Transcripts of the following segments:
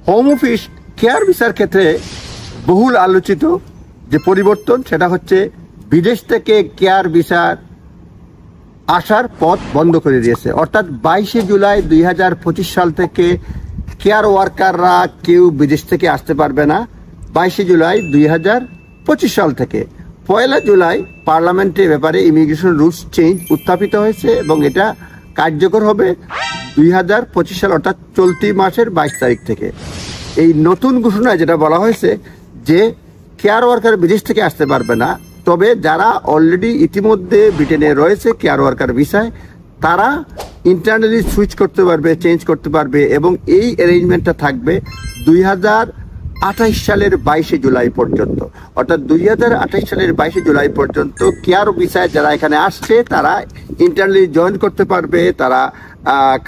Home office care ভিসার ক্ষেত্রে বহুল আলোচিত যে পরিবর্তন, সেটা হচ্ছে বিদেশ থেকে কেয়ার ভিসার আসার পথ বন্ধ করে দিয়েছে। অর্থাৎ 22 জুলাই 2025 সাল থেকে কেয়ার ওয়ার্কাররা কেউ বিদেশ থেকে আসতে পারবে না। 22 জুলাই 2025 সাল থেকে 1 জুলাই পার্লামেন্টের ব্যাপারে ইমিগ্রেশন রুলস চেঞ্জ উত্থাপিত হয়েছে এবং এটা কার্যকর হবে 2025 সাল অর্থাৎ চলতি মাসের 22 তারিখ থেকে। এই নতুন ঘোষণায় যেটা বলা হয়েছে যে কেয়ার ওয়ার্কার বিদেশ থেকে আসতে পারবে না, তবে যারা অলরেডি ইতিমধ্যে ব্রিটেনে রয়েছে কেয়ার ওয়ার্কার ভিসায় তারা ইন্টারনালি সুইচ করতে পারবে, চেঞ্জ করতে পারবে এবং এই অ্যারেঞ্জমেন্টটা থাকবে 2028 সালের 22 জুলাই পর্যন্ত। অর্থাৎ 2028 সালের 22 জুলাই পর্যন্ত কেয়ার ভিসায় যারা এখানে আসছে তারা ইন্টারনালি জয়েন করতে পারবে, তারা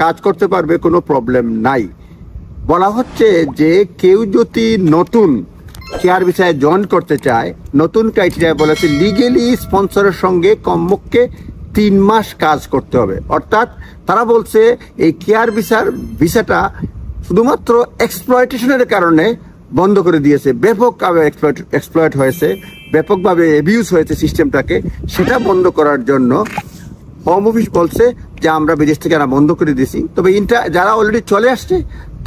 কাজ করতে পারবে, কোনো প্রবলেম নাই। বলা হচ্ছে যে কেউ যদি নতুন কেয়ার ভিসায় জয়েন করতে চায়, নতুন ক্রাইটেরিয়া বলেছে লিগেলি স্পন্সরের সঙ্গে কমপক্ষে 3 মাস কাজ করতে হবে। অর্থাৎ তারা বলছে এই কেয়ার ভিসাটা শুধুমাত্র এক্সপ্লয়টেশনের কারণে বন্ধ করে দিয়েছে, ব্যাপকভাবে এক্সপ্লয়েট হয়েছে, ব্যাপকভাবে অ্যাবিউজ হয়েছে সিস্টেমটাকে, সেটা বন্ধ করার জন্য হোম অফিস বলছে যে আমরা বিদেশ থেকে বন্ধ করে দিয়েছি, তবে যারা অলরেডি চলে আসছে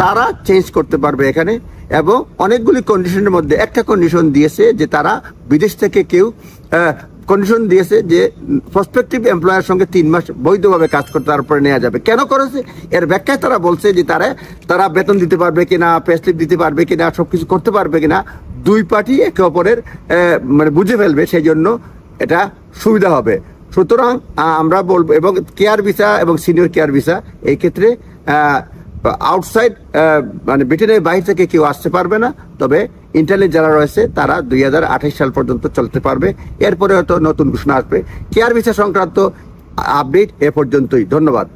তারা চেঞ্জ করতে পারবে এখানে। এবং অনেকগুলি কন্ডিশনের মধ্যে একটা কন্ডিশন দিয়েছে যে তারা বিদেশ থেকে কেউ কন্ডিশন দিয়েছে যে প্রসপেক্টিভ এমপ্লয়ার সঙ্গে 3 মাস বৈধভাবে কাজ করতে তারপরে নেওয়া যাবে। কেন করেছে এর ব্যাখ্যায় তারা বলছে যে তারা বেতন দিতে পারবে কিনা, পেস্লিপ দিতে পারবে কিনা, সবকিছু করতে পারবে কিনা, দুই পার্টি একে অপরের মানে বুঝে ফেলবে, সেই জন্য এটা সুবিধা হবে। সুতরাং আমরা বলবো, এবং কেয়ার ভিসা এবং সিনিয়র কেয়ার ভিসা এই ক্ষেত্রে আউটসাইড মানে ব্রিটেনের বাইরে থেকে কেউ আসতে পারবে না, তবে ইন্টারনেট যারা রয়েছে তারা 2028 সাল পর্যন্ত চলতে পারবে। এরপরে হয়তো নতুন ঘোষণা আসবে। কেয়ার ভিসা সংক্রান্ত আপডেট এ পর্যন্তই। ধন্যবাদ।